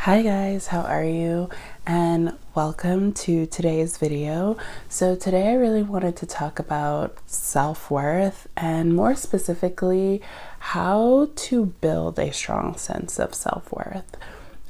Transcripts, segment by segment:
Hi guys, how are you? And welcome to today's video. So today I really wanted to talk about self-worth and more specifically how to build a strong sense of self-worth.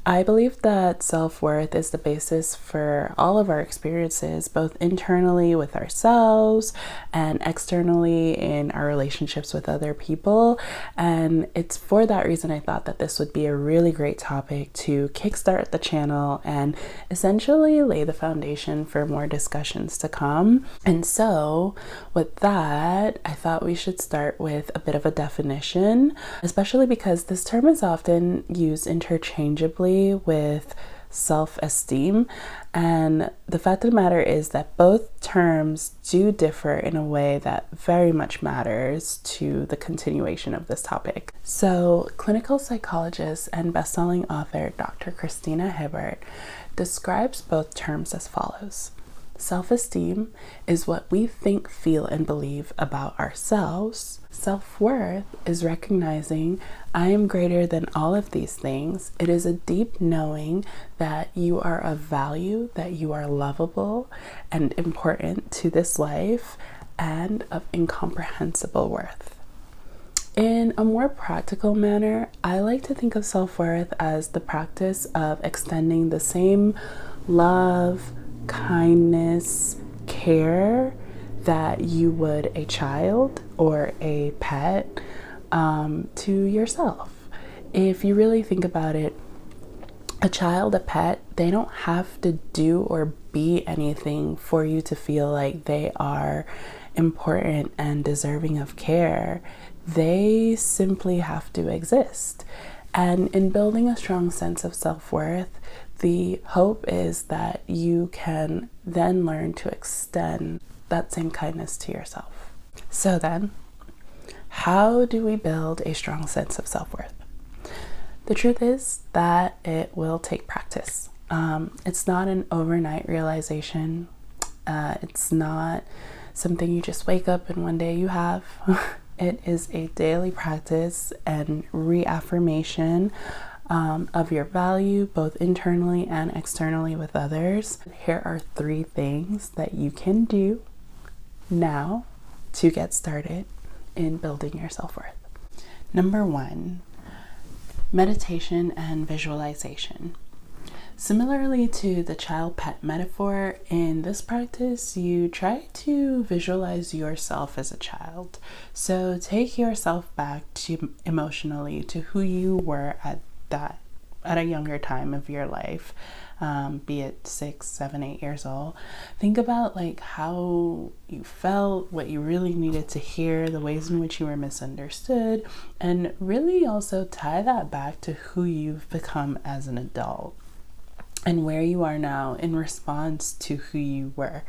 I believe that self-worth is the basis for all of our experiences, both internally with ourselves and externally in our relationships with other people. And it's for that reason I thought that this would be a really great topic to kickstart the channel and essentially lay the foundation for more discussions to come. And so with that, I thought we should start with a bit of a definition, especially because this term is often used interchangeably with self-esteem, and the fact of the matter is that both terms do differ in a way that very much matters to the continuation of this topic. So clinical psychologist and best-selling author Dr. Christina Hibbert describes both terms as follows. Self-esteem is what we think, feel, and believe about ourselves. Self-worth is recognizing I am greater than all of these things. It is a deep knowing that you are of value, that you are lovable and important to this life, and of incomprehensible worth. In a more practical manner, I like to think of self-worth as the practice of extending the same love, kindness, care that you would a child or a pet to yourself. If you really think about it, a child, a pet, they don't have to do or be anything for you to feel like they are important and deserving of care. They simply have to exist. And in building a strong sense of self-worth, the hope is that you can then learn to extend that same kindness to yourself. So then, how do we build a strong sense of self-worth? The truth is that it will take practice. It's not an overnight realization. It's not something you just wake up and one day you have. It is a daily practice and reaffirmation of your value, both internally and externally with others. Here are 3 things that you can do now to get started in building your self-worth. Number 1, meditation and visualization. Similarly to the child-pet metaphor, in this practice, you try to visualize yourself as a child. So take yourself back to emotionally to who you were at a younger time of your life, be it 6, 7, 8 years old. Think about like how you felt, what you really needed to hear, the ways in which you were misunderstood, and really also tie that back to who you've become as an adult and where you are now in response to who you were.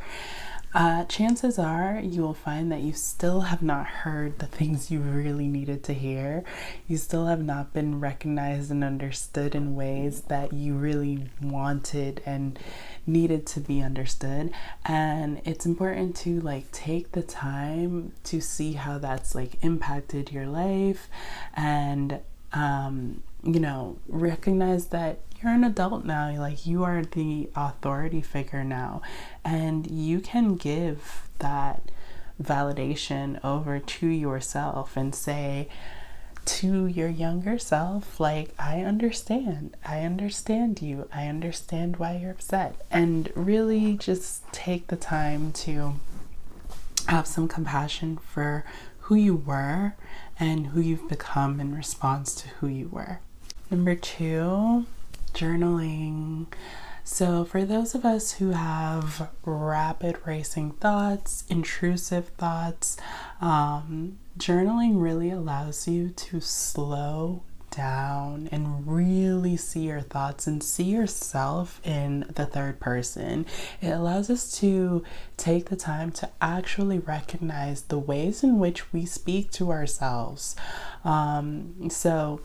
Chances are you will find that you still have not heard the things you really needed to hear. You still have not been recognized and understood in ways that you really wanted and needed to be understood. And it's important to like take the time to see how that's like impacted your life and recognize that you're an adult now, like you are the authority figure now, and you can give that validation over to yourself and say to your younger self, like, I understand you, I understand why you're upset, and really just take the time to have some compassion for who you were and who you've become in response to who you were. Number 2, journaling. So for those of us who have rapid racing thoughts, intrusive thoughts, journaling really allows you to slow down and really see your thoughts and see yourself in the third person. It allows us to take the time to actually recognize the ways in which we speak to ourselves. So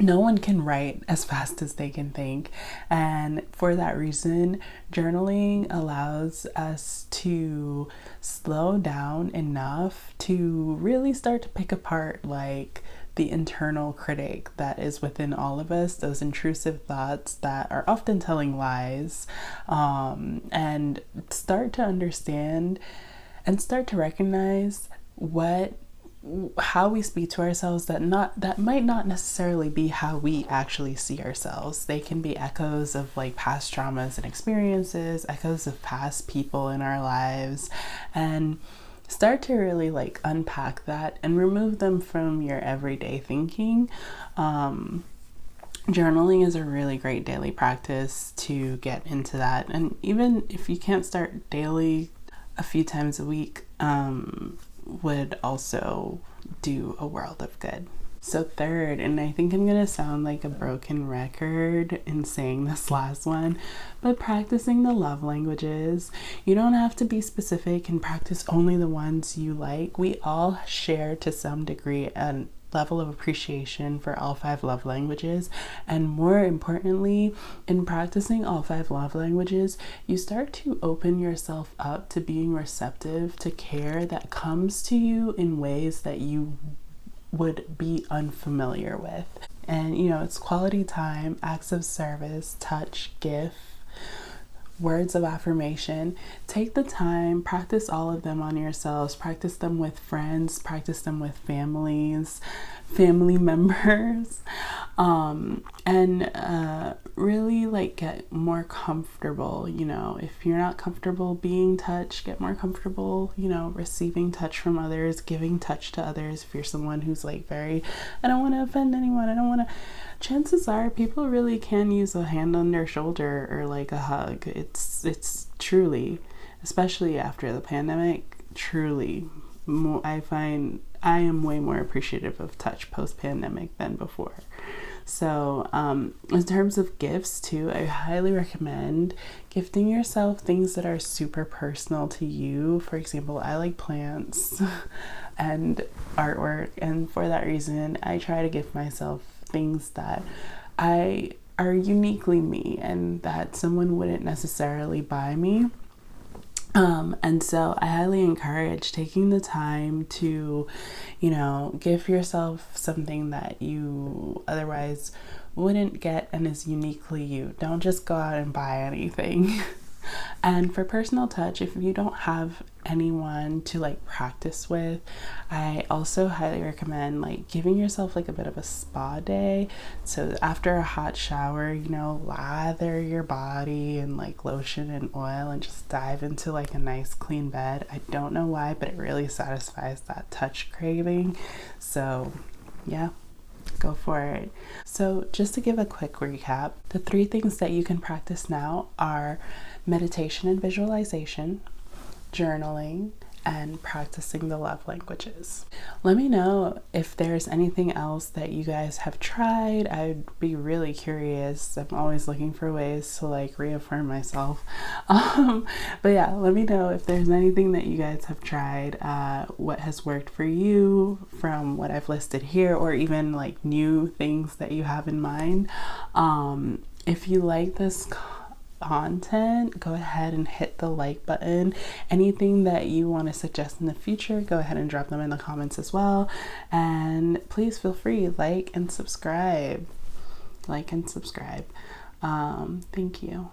no one can write as fast as they can think, and for that reason, journaling allows us to slow down enough to really start to pick apart like the internal critic that is within all of us, those intrusive thoughts that are often telling lies, and start to understand and start to recognize how we speak to ourselves that might not necessarily be how we actually see ourselves. They can be echoes of like past traumas and experiences, echoes of past people in our lives, and start to really like unpack that and remove them from your everyday thinking. Journaling is a really great daily practice to get into that, and even if you can't start daily, a few times a week would also do a world of good. So third, and I think I'm gonna sound like a broken record in saying this last one, but practicing the love languages. You don't have to be specific and practice only the ones you like. We all share to some degree a level of appreciation for all 5 love languages, and more importantly, in practicing all 5 love languages, you start to open yourself up to being receptive to care that comes to you in ways that you would be unfamiliar with. And it's quality time, acts of service, touch, gift, words of affirmation. Take the time, practice all of them on yourselves, practice them with friends, practice them with family members, and really like get more comfortable. If you're not comfortable being touched, get more comfortable receiving touch from others, giving touch to others. If you're someone who's like I don't want to offend anyone, chances are people really can use a hand on their shoulder or like a hug. It's truly, especially after the pandemic, truly, I find I am way more appreciative of touch post-pandemic than before. So in terms of gifts too, I highly recommend gifting yourself things that are super personal to you. For example, I like plants and artwork, and for that reason I try to gift myself things that are uniquely me and that someone wouldn't necessarily buy me. And so I highly encourage taking the time to, give yourself something that you otherwise wouldn't get and is uniquely you. Don't just go out and buy anything. And for personal touch, if you don't have anyone to like practice with, I also highly recommend like giving yourself like a bit of a spa day. So after a hot shower, lather your body in like lotion and oil and just dive into like a nice clean bed. I don't know why, but it really satisfies that touch craving. So yeah, go for it. So just to give a quick recap, the 3 things that you can practice now are meditation and visualization, journaling, and practicing the love languages. Let me know if there's anything else that you guys have tried. I'd be really curious. I'm always looking for ways to like reaffirm myself. But yeah, let me know if there's anything that you guys have tried, what has worked for you from what I've listed here, or even like new things that you have in mind. If you like this content, go ahead and hit the like button. Anything that you want to suggest in the future, go ahead and drop them in the comments as well. And please feel free, like and subscribe. Thank you.